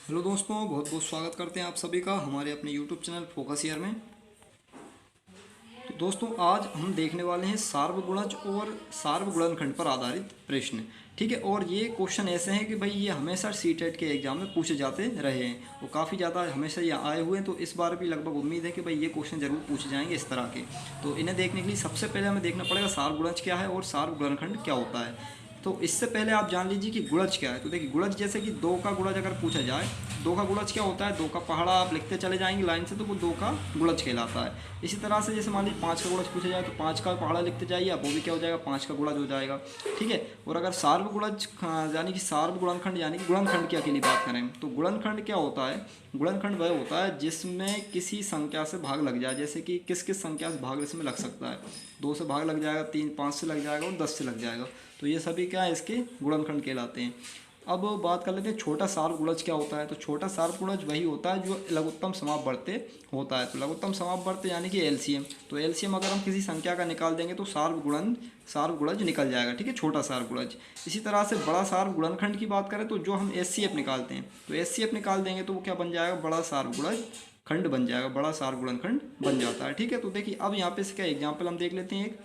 Hello दोस्तों, बहुत बहुत स्वागत करते हैं आप सभी का हमारे अपने यूट्यूब चैनल फोकस ईयर में। तो दोस्तों, आज हम देखने वाले हैं सार्वगुणज और सार्वगुणनखंड पर आधारित प्रश्न। ठीक है, और ये क्वेश्चन ऐसे हैं कि भाई ये हमेशा सीटेट के एग्जाम में पूछे जाते रहे हैं और काफ़ी ज़्यादा हमेशा ये आए हुए हैं। तो इस बार भी लगभग उम्मीद है कि भाई ये क्वेश्चन जरूर पूछे जाएंगे इस तरह के। तो इन्हें देखने के लिए सबसे पहले हमें देखना पड़ेगा सार्वगुणज क्या है और सार्वगुणनखंड क्या होता है। तो इससे पहले आप जान लीजिए कि गुणज क्या है। तो देखिए, गुणज जैसे कि दो का गुणज अगर पूछा जाए, दो का गुणज क्या होता है, दो का पहाड़ा आप लिखते चले जाएंगे लाइन से, तो वो दो का गुणज कहलाता है। इसी तरह से जैसे मान लीजिए पाँच का गुणज पूछा जाए तो पाँच का पहाड़ा लिखते जाइए, अब वो भी क्या हो जाएगा, पाँच का गुणज हो जाएगा। ठीक है, और अगर सार्वगुणज यानी कि सार्वगुणनखंड यानी कि गुणनखंड की अकेली बात करें तो गुणनखंड क्या होता है। गुणनखंड वह होता है जिसमें किसी संख्या से भाग लग जाए। जैसे कि किस किस संख्या से भाग इसमें लग सकता है, दो से भाग लग जाएगा, तीन पाँच से लग जाएगा और 10 से लग जाएगा। तो ये सभी क्या है, इसके गुणनखंड कहलाते हैं। अब बात कर लेते हैं छोटा सार्वगुणज क्या होता है। तो छोटा सार्वगुणज वही होता है जो लघुत्तम समापवर्ती होता है। तो लघुत्तम समापवर्ती यानी कि एलसीएम। तो एलसीएम अगर हम किसी संख्या का निकाल देंगे तो सार्वगुणज निकल जाएगा। ठीक है, छोटा सार्वगुणज। इसी तरह से बड़ा सार्वगुणनखंड की बात करें तो जो हम एचसीएफ निकालते हैं, तो एचसीएफ निकाल देंगे तो वो क्या बन जाएगा, बड़ा सार्वगुणज खंड बन जाएगा, बड़ा सार्वगुणनखंड बन जाता है। ठीक है, तो देखिए अब यहाँ पे इसका एग्जाम्पल हम देख लेते हैं एक।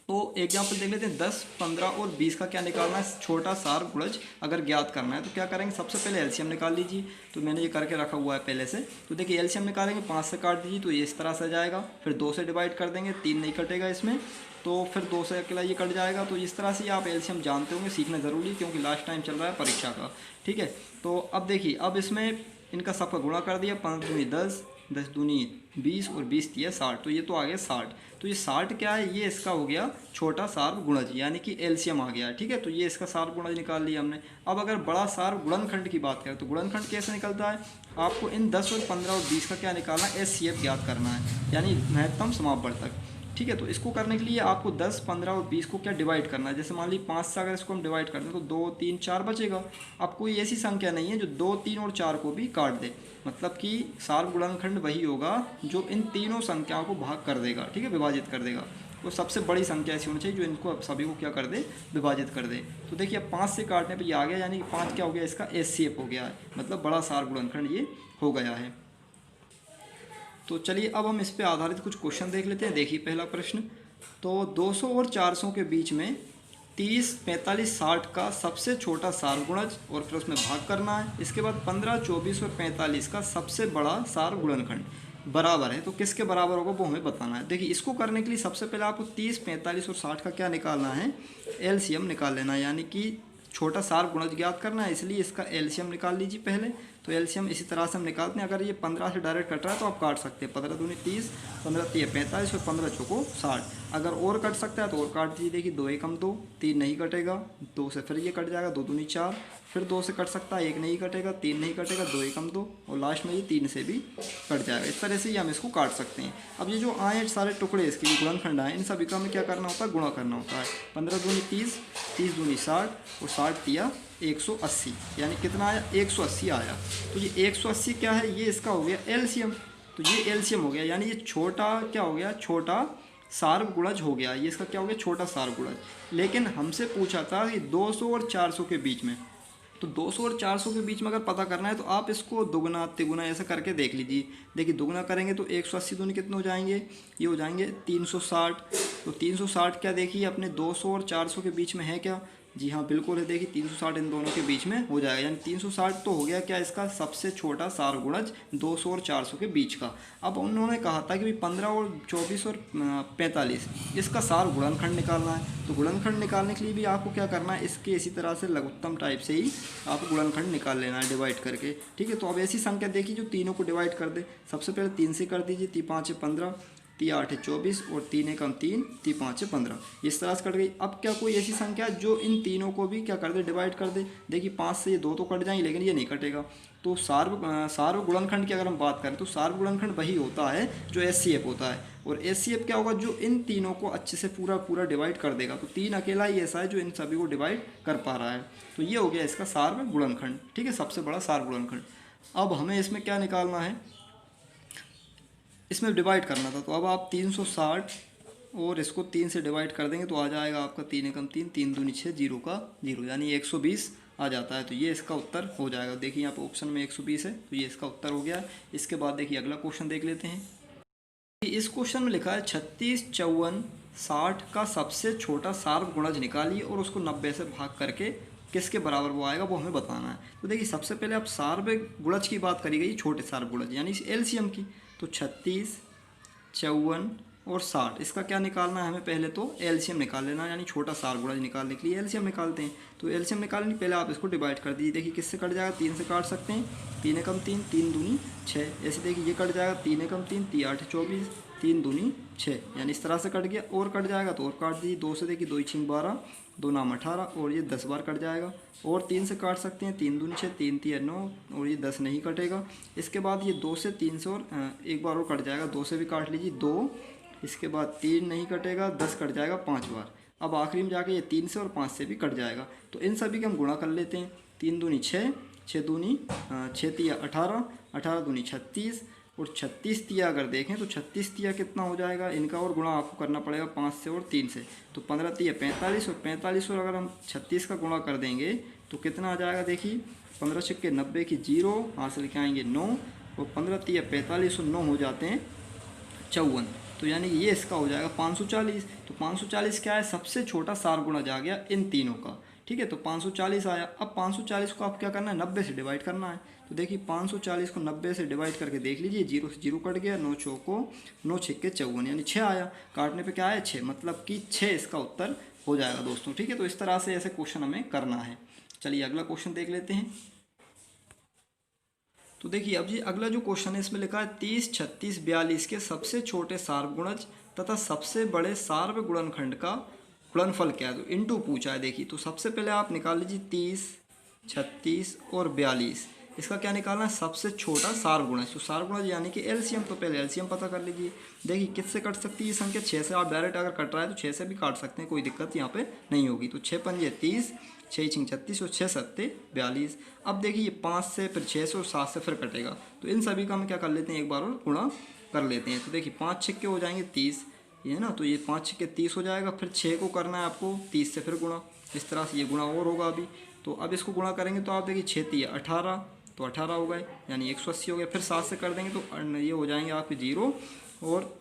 तो एग्जाम्पल देख लेते हैं, 10, 15 और 20 का क्या निकालना है, छोटा सार्वगुणज अगर ज्ञात करना है तो क्या करेंगे, सबसे पहले एलसीएम निकाल लीजिए। तो मैंने ये करके रखा हुआ है पहले से। तो देखिए एलसीएम निकालेंगे, 5 से काट दीजिए तो ये इस तरह से जाएगा। फिर 2 से डिवाइड कर देंगे, 3 नहीं कटेगा इसमें, तो फिर 2 से अकेला ये कट जाएगा। तो इस तरह से आप एलसीएम जानते होंगे, सीखना ज़रूरी है क्योंकि लास्ट टाइम चल रहा है परीक्षा का। ठीक है, तो अब देखिए, अब इसमें इनका सबका गुणा कर दिया, 5 दूनी 10, 10 दूनी 20 और 20 दिया 60, तो ये तो आ गया 60। तो ये 60 क्या है, ये इसका हो गया छोटा सार्वगुणज यानी कि एलसीएम आ गया। ठीक है, तो ये इसका सार्वगुणज निकाल लिया हमने। अब अगर बड़ा सार्वगुणनखंड की बात करें तो गुणनखंड कैसे निकलता है, आपको इन 10 और 15 और 20 का क्या निकालना है, एचसीएफ ज्ञात करना है यानी महत्तम समापवर्तक। ठीक है, तो इसको करने के लिए आपको 10, 15 और 20 को क्या डिवाइड करना है। जैसे मान लीजिए 5 से अगर इसको हम डिवाइड करते हैं तो 2, 3, 4 बचेगा। अब कोई ऐसी संख्या नहीं है जो 2, 3 और 4 को भी काट दे। मतलब कि सार्वगुणनखंड वही होगा जो इन तीनों संख्याओं को भाग कर देगा। ठीक है, विभाजित कर देगा। वो सबसे बड़ी संख्या ऐसी होनी चाहिए जो इनको सभी को क्या कर दे, विभाजित कर दे। तो देखिए अब 5 से काटने पर ये आ गया, यानी कि 5 क्या हो गया, इसका एचसीएफ हो गया है, मतलब बड़ा सार्वगुणनखंड ये हो गया है। तो चलिए अब हम इस पे आधारित कुछ क्वेश्चन देख लेते हैं। देखिए पहला प्रश्न, तो 200 और 400 के बीच में 30, 45, 60 का सबसे छोटा सार्वगुणज और फिर उसमें भाग करना है। इसके बाद 15, 24 और 45 का सबसे बड़ा सार्वगुणनखंड बराबर है। तो किसके बराबर होगा वो हमें बताना है। देखिए इसको करने के लिए सबसे पहले आपको 30, 45 और 60 का क्या निकालना है, एलसीएम निकाल लेना है, यानी कि छोटा सार्वगुणज ज्ञात करना है, इसलिए इसका एलसीएम निकाल लीजिए पहले। तो एलसीएम इसी तरह से हम निकालते हैं। अगर ये 15 से डायरेक्ट कट रहा है तो आप काट सकते हैं, 15 दूनी 30, 15 3 45 और 15 चौको 60। अगर और कट सकता है तो और काट दीजिए। देखिए 2 एकम 2, 3 नहीं कटेगा, 2 से फिर ये कट जाएगा, 2 दूनी 4, फिर 2 से कट सकता है, 1 नहीं कटेगा, 3 नहीं कटेगा, 2 एकम 2 और लास्ट में ये 3 से भी कट जाएगा। इस तरह से ही हम इसको काट सकते हैं। अब ये जो आए सारे टुकड़े इसके जो गुणनखंड आए, इन सभी का हमें क्या करना होता है, गुणा करना होता है। 15 दूनी 30, 30 दूनी 60 और 60 दिया 180, यानी कितना आया, 180 आया। तो ये 180 क्या है, ये इसका हो गया एलसीएम। तो ये एलसीएम हो गया, यानी ये छोटा क्या हो गया, छोटा सार्वगुणज हो गया। ये इसका क्या हो गया, छोटा सार्वगुणज। लेकिन हमसे पूछा था कि 200 और 400 के बीच में, तो 200 और 400 के बीच में अगर पता करना है तो आप इसको दुगना तिगुना ऐसा करके देख लीजिए। देखिए दुगना करेंगे तो 180 दूनी कितने हो जाएंगे, ये हो जाएंगे 360। तो 360 क्या, देखिए अपने 200 और 400 के बीच में है क्या, जी हाँ बिल्कुल है। देखिए 360 इन दोनों के बीच में हो जाएगा, यानी 360 तो हो गया क्या, इसका सबसे छोटा सार्वगुणज 200 और 400 के बीच का। अब उन्होंने कहा था कि भाई 15 और 24 और 45 इसका सार्वगुणनखंड निकालना है। तो गुणनखंड निकालने के लिए भी आपको क्या करना है, इसके इसी तरह से लघुत्तम टाइप से ही आपको गुणनखंड निकाल लेना है डिवाइड करके। ठीक है, तो अब ऐसी संख्या देखिए जो तीनों को डिवाइड कर दे। सबसे पहले 3 से कर दीजिए, 3 5 15, 3 8 24 और 3 1 3, 3 5 15, इस तरह से कट गई। अब क्या कोई ऐसी संख्या जो इन तीनों को भी क्या कर दे, डिवाइड कर दे। देखिए 5 से ये 2 तो कट जाएंगे लेकिन ये नहीं कटेगा। तो सार्वगुणनखंड की अगर हम बात करें तो सार्वगुणनखंड वही होता है जो एचसीएफ होता है। और एचसीएफ क्या होगा, जो इन तीनों को अच्छे से पूरा पूरा डिवाइड कर देगा। तो 3 अकेला ही ऐसा है जो इन सभी को डिवाइड कर पा रहा है। तो ये हो गया इसका सार्वगुणनखंड। ठीक है, सबसे बड़ा सार्वगुणनखंड। अब हमें इसमें क्या निकालना है, इसमें डिवाइड करना था। तो अब आप 360 और इसको 3 से डिवाइड कर देंगे तो आ जाएगा आपका 3 एकम 3, 3 दूनी 6, जीरो का जीरो, यानी 120 आ जाता है। तो ये इसका उत्तर हो जाएगा। देखिए यहाँ पर ऑप्शन में 120 है, तो ये इसका उत्तर हो गया। इसके बाद देखिए अगला क्वेश्चन देख लेते हैं। इस क्वेश्चन में लिखा है 36, 54, 60 का सबसे छोटा सार्वगुणज निकालिए और उसको 90 से भाग करके किसके बराबर वो आएगा वो हमें बताना है। तो देखिए सबसे पहले आप सार्वगुणज की बात करी गई, छोटे सार्वगुणज यानी एलसीएम की। तो 36, 54 और 60 इसका क्या निकालना है हमें, पहले तो एलसीएम निकाल लेना, यानी छोटा सार्वगुणज निकालने के लिए एलसीएम निकालते हैं। तो एलसीएम निकालने के पहले आप इसको डिवाइड कर दीजिए। देखिए किससे कट जाएगा, 3 से काट सकते हैं, 3 एकम 3, 3 दूनी 6। ऐसे देखिए ये कट जाएगा, 3 एकम 3, 3 8 24, 3 दूनी 6, यानी इस तरह से कट गया। और कट जाएगा तो और काट दीजिए, 2 से देखिए 2 6 12, 2 नाम 18 और ये 10 बार कट जाएगा। और 3 से काट सकते हैं, 3 दूनी 6, 3 3 9 और ये 10 नहीं कटेगा। इसके बाद ये 2 से 3 से और एक बार और कट जाएगा, 2 से भी काट लीजिए 2। इसके बाद 3 नहीं कटेगा, 10 कट जाएगा 5 बार। अब आखिरी में जाके ये 3 से और 5 से भी कट जाएगा। तो इन सभी के हम गुणा कर लेते हैं। 3 दूनी 6, 6 दूनी 6 तिया 18, 18 दूनी 36 और 36 तिया अगर देखें तो 36 तिया कितना हो जाएगा, इनका और गुणा आपको करना पड़ेगा 5 से और 3 से। तो 15 तिया 45 और 45 और अगर हम 36 का गुणा कर देंगे तो कितना आ जाएगा, देखिए 15 छक्के 90 की 0, हासिल लेके आएंगे 9 और 15 तिया 45 और 9 हो जाते हैं 54। तो यानी कि ये इसका हो जाएगा 540। तो 540 क्या है, सबसे छोटा सार्वगुणज आ गया इन तीनों का। ठीक है, तो 540 आया। अब 540 को आप क्या करना है, 90 से डिवाइड करना है। तो देखिए 540 को 90 से डिवाइड करके देख लीजिए, 0 से 0 कट गया, 9 चौको 9 छक्के 54 यानी 6 आया। काटने पे क्या आया 6, मतलब कि 6 इसका उत्तर हो जाएगा दोस्तों। ठीक है, तो इस तरह से ऐसे क्वेश्चन हमें करना है। चलिए अगला क्वेश्चन देख लेते हैं। तो देखिए अब जी अगला जो क्वेश्चन है इसमें लिखा है 30, 36, 42 के सबसे छोटे सार्वगुणज तथा सबसे बड़े सार्वगुणनखंड का गुणनफल क्या है। तो इनटू पूछा है। देखिए तो सबसे पहले आप निकाल लीजिए 30, 36 और 42, इसका क्या निकालना है, सबसे छोटा सार्वगुणज। तो सार्वगुणज यानी कि एलसीएम, तो पहले एलसीएम पता कर लीजिए। देखिए किससे कट सकती है ये संख्या, 6 से। आप डायरेक्ट अगर कट रहा है तो 6 से भी काट सकते हैं, कोई दिक्कत यहाँ पे नहीं होगी। तो 6 पंजे 30, 6 छिंग 36 और 6 सत्ते 42। अब देखिए ये 5 से, फिर 6 से और 7 से फिर कटेगा। तो इन सभी का हम क्या कर लेते हैं, एक बार और गुणा कर लेते हैं। तो देखिए 5 छक्के हो जाएंगे 30, ये ना, तो ये 5 छक्के 30 हो जाएगा। फिर 6 को करना है आपको 30 से फिर गुणा, इस तरह से ये गुणा और होगा अभी। तो अब इसको गुणा करेंगे तो आप देखिए 6 तिया 18, तो 18 हो गए यानी 180 हो गए। फिर 7 से कर देंगे तो ये हो जाएंगे आपके 0 और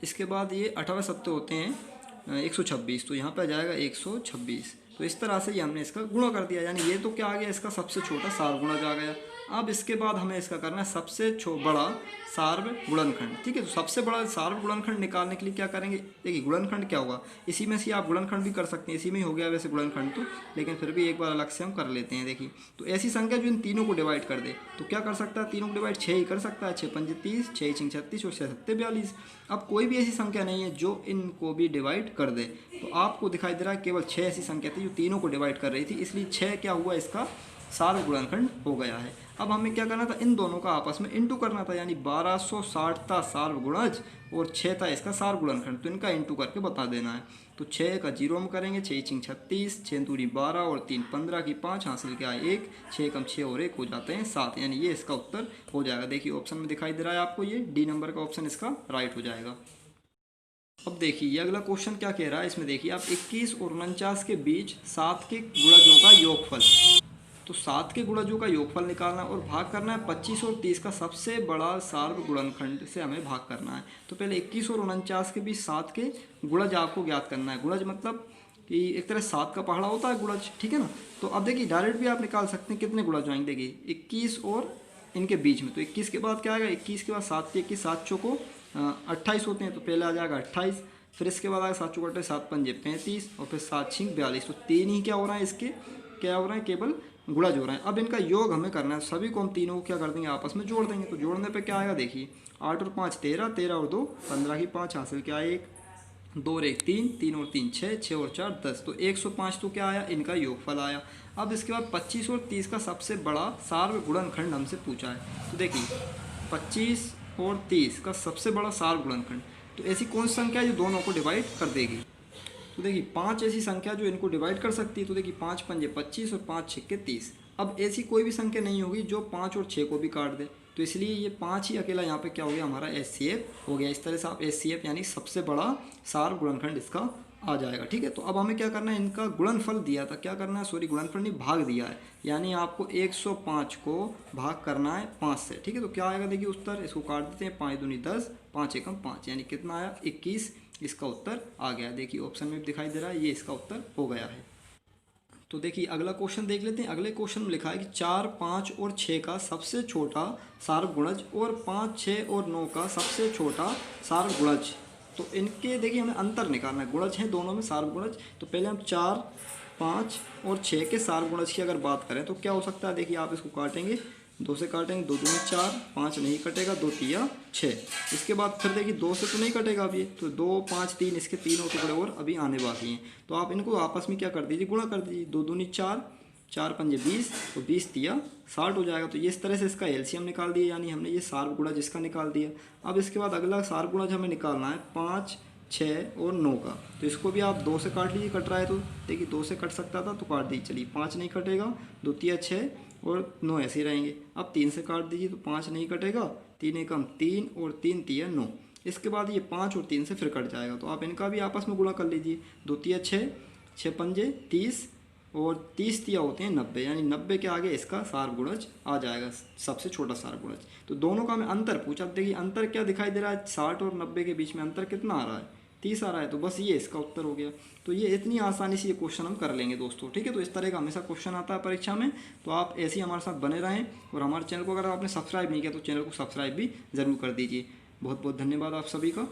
इसके बाद ये 18 सत्ते होते हैं 126, तो यहाँ पे आ जाएगा 126। तो इस तरह से ये हमने इसका गुणा कर दिया, यानी ये तो क्या आ गया, इसका सबसे छोटा सार्वगुणज आ गया। अब इसके बाद हमें इसका करना है सबसे बड़ा सार्वगुणनखंड। ठीक है, तो सबसे बड़ा सार्वगुणनखंड निकालने के लिए क्या करेंगे, देखिए गुणनखंड क्या होगा, इसी में से आप गुणनखंड भी कर सकते हैं, इसी में ही हो गया वैसे गुणनखंड तो, लेकिन फिर भी एक बार अलग से हम कर लेते हैं। देखिए तो ऐसी संख्या जो इन तीनों को डिवाइड कर दे, तो क्या कर सकता है, तीनों को डिवाइड 6 ही कर सकता है, 6 पंजे 30, 6 छिंग 36 और 6 सत्ते 42। अब कोई भी ऐसी संख्या नहीं है जो इनको भी डिवाइड कर दे। तो आपको दिखाई दे रहा है केवल 6 ऐसी संख्या थी जो तीनों को डिवाइड कर रही थी, इसलिए 6 क्या हुआ, इसका सार्वगुणनखंड हो गया है। अब हमें क्या करना था, इन दोनों का आपस में इंटू करना था, यानी 1260 था सार्वगुणज और 6 था इसका सार्वगुणनखंड, तो इनका इंटू करके बता देना है। तो 6 का 0 में करेंगे, 6 छिंग 36, 6 दूनी 12 और 3 15 की 5, हासिल क्या है 1, 6 कम 6 और 1 हो जाते हैं 7, यानी ये इसका उत्तर हो जाएगा। देखिए ऑप्शन में दिखाई दे रहा है आपको, ये डी नंबर का ऑप्शन इसका राइट हो जाएगा। अब देखिए ये अगला क्वेश्चन क्या कह रहा है, इसमें देखिए आप 21 और 49 के बीच 7 के गुणजों का योगफल, तो 7 के गुणजों का योगफल निकालना और भाग करना है 25 और 30 का सबसे बड़ा सार्वगुणनखंड से हमें भाग करना है। तो पहले 21 और 49 के बीच 7 के गुणज आपको ज्ञात करना है। गुणज मतलब कि एक तरह 7 का पहाड़ा होता है गुणज, ठीक है ना। तो अब देखिए डायरेक्ट भी आप निकाल सकते हैं, कितने गुणज आएंगे, देखिए 21 और इनके बीच में, तो 21 के बाद क्या आएगा, 21 के बाद 7 के 21, 7 चौको 28 होते हैं, तो पहले आ जाएगा 28। फिर इसके बाद आएगा 7 चौको 28, 7 पंजे 35 और फिर 7 छिंग 42। तो 3 ही क्या हो रहा है, इसके क्या हो रहा है, केवल गुणज हो रहा है। अब इनका योग हमें करना है, सभी को हम तीनों को क्या कर देंगे, आपस में जोड़ देंगे। तो जोड़ने पे क्या आएगा, देखिए 8 और 5 13, 13 और 2 15 की 5, हासिल क्या 1, 2 और 1 3, 3 और 3 6, 6 और 4 10, तो 105 तो क्या आया, इनका योगफल आया। अब इसके बाद 25 और 30 का सबसे बड़ा सार्वगुणनखंड हमसे पूछा है। तो देखिए 25 और 30 का सबसे बड़ा सार्वगुणनखंड, तो ऐसी कौन सी संख्या है जो दोनों को डिवाइड कर देगी। तो देखिए 5 ऐसी संख्या जो इनको डिवाइड कर सकती है। तो देखिए 5 पंजे 25 और 5 छक्के 30। अब ऐसी कोई भी संख्या नहीं होगी जो 5 और 6 को भी काट दे, तो इसलिए ये 5 ही अकेला यहाँ पे क्या हो गया, हमारा एचसीएफ हो गया। इस तरह से आप एचसीएफ यानी सबसे बड़ा सार्वगुणनखंड इसका आ जाएगा। ठीक है, तो अब हमें क्या करना है, इनका गुणनफल दिया था, क्या करना है, सॉरी गुणनफल नहीं, भाग दिया है, यानी आपको 105 को भाग करना है 5 से। ठीक है, तो क्या आएगा देखिए उत्तर, इसको काट देते हैं, 5 दूनी 10, 5 एकम 5, यानी कितना आया 21। इसका उत्तर आ गया, देखिए ऑप्शन में भी दिखाई दे रहा है, ये इसका उत्तर हो गया है। तो देखिए अगला क्वेश्चन देख लेते हैं। अगले क्वेश्चन में लिखा है कि 4, 5 और 6 का सबसे छोटा सार्वगुणज और 5, 6 और 9 का सबसे छोटा सार्वगुणज। तो इनके देखिए हमें अंतर निकालना है, गुणज हैं दोनों में सार्वगुणज। तो पहले हम 4, 5 और 6 के सार्वगुणज की अगर बात करें तो क्या हो सकता है, देखिए आप इसको काटेंगे, 2 से काटेंगे, 2 दूनी 4, 5 नहीं कटेगा, 2 तिया 6। इसके बाद फिर देखिए 2 से तो नहीं कटेगा अभी, तो 2, 5, 3, इसके तीनों टुकड़े और अभी आने बाकी हैं। तो आप इनको आपस में क्या कर दीजिए, गुणा कर दीजिए, 2 दूनी 4, 4 पंजे 20, तो 20 तिया 60 हो जाएगा। तो ये इस तरह से इसका एलसीएम निकाल दिया, यानी हमने ये सार्वगुणज इसका निकाल दिया। अब इसके बाद अगला सार्वगुणज हमें निकालना है 5, 6 और 9 का। तो इसको भी आप 2 से काट लीजिए, कट रहा है तो देखिए 2 से कट सकता था तो काट दीजिए, चलिए 5 नहीं कटेगा, 2 तिया 6 और 9 ऐसे ही रहेंगे। अब 3 से काट दीजिए तो 5 नहीं कटेगा, 3 एकम 3 और 3 तिया 9। इसके बाद ये 5 और 3 से फिर कट जाएगा, तो आप इनका भी आपस में गुणा कर लीजिए, 2 तिया 6, 6 पंजे 30 और 30 तिया होते हैं 90, यानी 90 के आगे इसका सार्वगुणज आ जाएगा, सबसे छोटा सार्वगुणज। तो दोनों का हमें अंतर पूछा, देखिए अंतर क्या दिखाई दे रहा है, 60 और 90 के बीच में अंतर कितना आ रहा है, 30 आ रहा है, तो बस ये इसका उत्तर हो गया। तो ये इतनी आसानी से ये क्वेश्चन हम कर लेंगे दोस्तों। ठीक है, तो इस तरह का हमेशा क्वेश्चन आता है परीक्षा में, तो आप ऐसे ही हमारे साथ बने रहें, और हमारे चैनल को अगर आपने सब्सक्राइब नहीं किया तो चैनल को सब्सक्राइब भी ज़रूर कर दीजिए। बहुत बहुत धन्यवाद आप सभी का।